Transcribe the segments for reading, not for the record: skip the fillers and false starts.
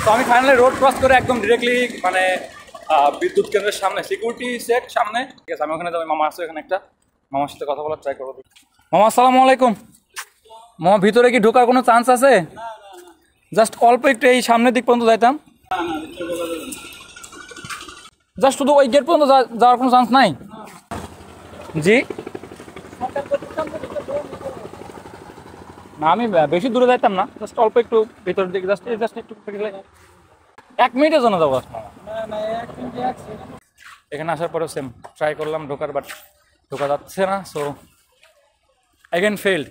তো আমি finally road cross করে একদম ডিরেক্টলি মানে বিদ্যুৎ কেন্দ্রের সামনে সিকিউরিটি সেট সামনে, ঠিক আছে। আমি ওখানে যাবো, মামা আছে এখানে একটা, মামার সাথে কথা বলার ট্রাই করবো। মামা আসসালামু আলাইকুম। মামা ভিতরে কি ঢোকার কোনো চান্স আছে? জাস্ট অল্প একটু এই সামনের দিক পর্যন্ত যাইতাম, জাস্ট শুধু ওই গেট পর্যন্ত যাওয়ার কোনো চান্স নাই? জি না, আমি বেশি দূরে যাইতাম না, জাস্ট অল্প একটু ভিতরের দিকে, জাস্ট একটু 1 মিনিটের জন্য যাবো। এখানে আসার পরেও সেম ট্রাই করলাম ঢোকার, বাট ঢোকা যাচ্ছে না, সো অ্যাগেন ফেইল্ড।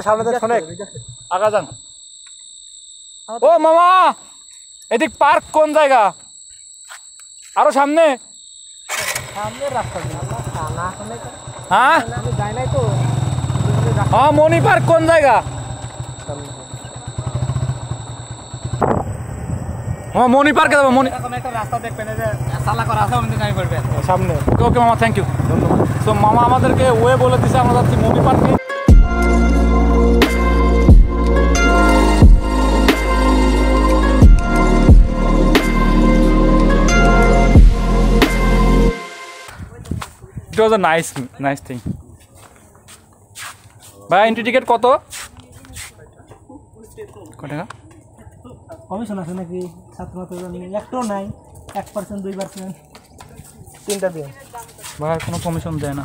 সামনে আগা যান। ও মামা, এদিক পার্ক কোন জায়গা? আরো সামনে হ্যাঁ হ্যাঁ, মনি পার্ক কোন জায়গা? হ্যাঁ মনি পার্কে যাবো। মনি রাস্তা দেখবেন সামনে। ওকে মামা, থ্যাংক ইউ, ধন্যবাদ। তো মামা আমাদেরকে ওয়ে বলে দিচ্ছে, আমরা যাচ্ছি মনি পার্কে। It was a nice thing. ভাই এন্ট্রি টিকেট কত? কত টাকা? কমিশন আছে নাকি? ছাত্রছাত্রীদের একটাও নাই, 1% 2% তিনটা দিয়ে ভাই কোনো কমিশন দেয় না।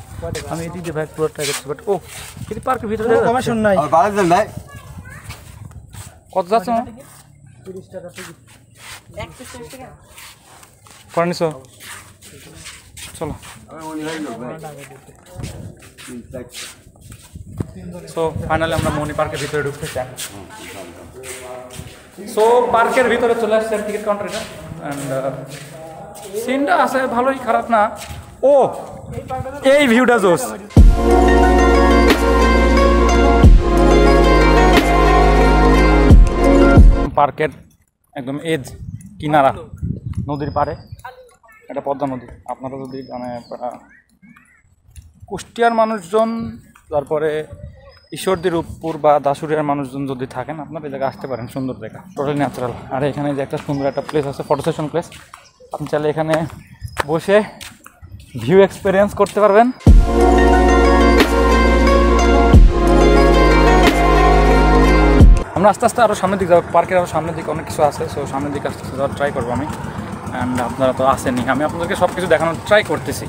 আমি এদিক দিয়ে ভাই পুরো ট্রাই করছি, বাট ও কিন্তু পার্কের ভিতরে কমিশন নাই। আর বাড়া দেন ভাই, কত যাচ্ছে? 30 টাকা টিকিট। 130 টাকা করে নিছো? চলো। সো ফাইনালি আমরা মনি পার্কের ভিতরে ঢুকতে চাই। সো পার্কের ভিতরে চলে আসছে টিকিট কাউন্টার এটা, অ্যান্ড সিনটা আছে ভালোই, খারাপ না। ও এই ভিউটা জোস। পার্কের একদম এজ কিনারা, নদীর পাড়ে, এটা পদ্মা নদী। আপনারা যদি মানে কুষ্টিয়ার মানুষজন, তারপরে ঈশ্বরদীর উপপুর বা দাসুরিয়ার মানুষজন যদি থাকেন, আপনারা এই জায়গায় আসতে পারেন। সুন্দর জায়গা, টোটালি ন্যাচারাল। আর এখানে যে একটা সুন্দর একটা প্লেস আছে, ফটো সেশন প্লেস, আপনি চাইলে এখানে বসে ভিউ এক্সপিরিয়েন্স করতে পারবেন। আমরা আস্তে আস্তে আরও সামনের দিকে যাবো, পার্কের আরও সামনের দিকে অনেক কিছু আছে। সো সামনের দিকে আস্তে আস্তে যাওয়ার ট্রাই করবো আমি। অ্যান্ড আপনারা তো আসেনি, আমি আপনাদেরকে সব কিছু দেখানোর ট্রাই করতেছি।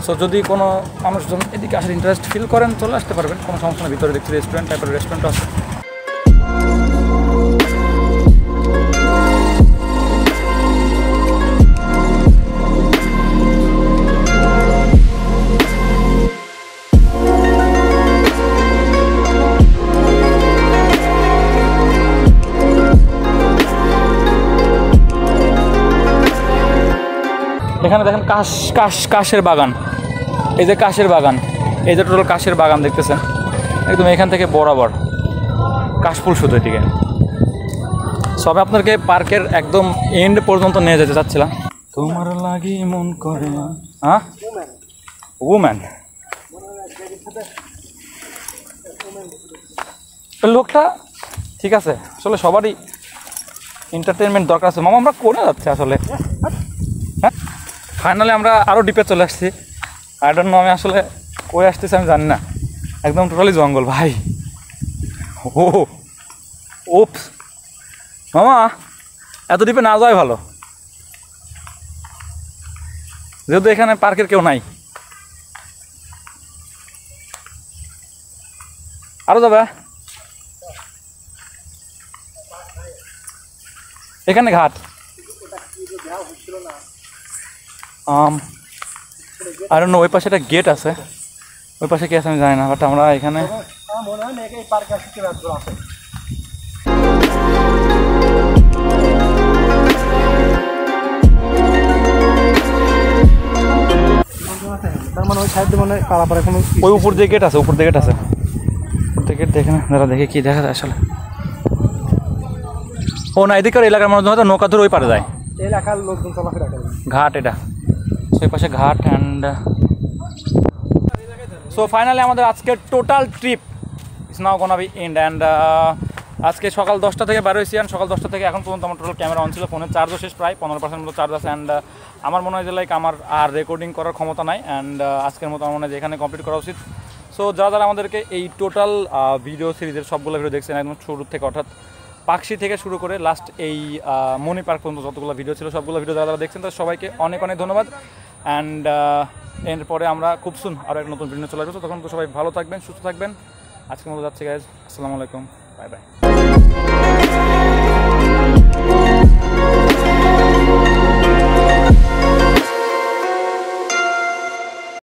সো যদি কোনো মানুষজন এদিকে আসার ইন্টারেস্ট ফিল করেন, চলে আসতে পারবেন, কোনো সমস্যা নেই। ভিতরে দেখছি রেস্টুরেন্ট টাইপের রেস্টুরেন্ট আছে। এখানে দেখেন কাশের বাগান, এই যে কাশের বাগান, এই যে টোটাল কাশের বাগান দেখতেছেন, একদম এখান থেকে বরাবর কাশফুল শুধু এদিকে। সবে আপনাদেরকে পার্কের একদম এন্ড পর্যন্ত নিয়ে যেতে চাচ্ছিলাম। তোমার লাগি মন করে, হ্যাঁ ওম্যান লোকটা, ঠিক আছে। আসলে সবারই এন্টারটেনমেন্ট দরকার আছে। মামা আমরা কোনে যাচ্ছি আসলে? হ্যাঁ ফাইনালি আমরা আরও ডিপে চলে আসছি। আই ডোন্ট নো আমি আসলে কই আসতেছি আমি জানি না, একদম টোটালি জঙ্গল ভাই। ও ওপস মামা, এত ডিপে না যাওয়াই ভালো, যেহেতু এখানে পার্কের কেউ নাই। আরও যাবে? এখানে ঘাট, আর ওই পাশে একটা গেট আছে, ওই পাশে কি আছে আমি জানি না, বাট আমরা এখানে তার মানে ওই সাইড দিয়ে মানে পারাপারে কোনো ওই উপর দিয়ে গেট আছে, উপর দিয়ে গেট আছে, উপর দিয়ে গেট দেখে না দাঁড়া, দেখে কি দেখা যায় আসলে। ও না, এদিকের এলাকার মানুষ হয়তো নৌকা ধরে ওই পারে যায়, এলাকার লোকজন চলাফেরা করে। ঘাট এটা, সেই পাশে ঘাট। অ্যান্ড সো ফাইনালি আমাদের আজকের total trip is now gonna be end. And আজকে সকাল 10টা থেকে বের হয়েছি। অ্যান্ড সকাল 10টা থেকে এখন পর্যন্ত আমার টোটাল ক্যামেরা অন ছিল, ফোনের চার্জও শেষ, প্রায় 15% মতো চার্জ আছে। অ্যান্ড আমার মনে হয় যে লাইক আমার আর রেকর্ডিং করার ক্ষমতা নাই। অ্যান্ড আজকের মতো আমার মনে হয় যে এখানে কমপ্লিট করা উচিত। সো যারা যারা আমাদেরকে এই টোটাল ভিডিও সিরিজের সবগুলো ভিডিও দেখছেন একদম শুরু থেকে, অর্থাৎ পাকশি থেকে শুরু করে লাস্ট এই মনি পার্ক পর্যন্ত যতগুলো ভিডিও ছিল সবগুলো ভিডিও যারা যারা দেখছেন তাদের সবাইকে অনেক অনেক ধন্যবাদ। অ্যান্ড এরপরে আমরা খুব সুন আরও এক নতুন ভিডিও চলে আসবো। তখন তো সবাই ভালো থাকবেন, সুস্থ থাকবেন। আজকের মতো যাচ্ছে গাইজ, আসসালামু আলাইকুম, বাই বাই।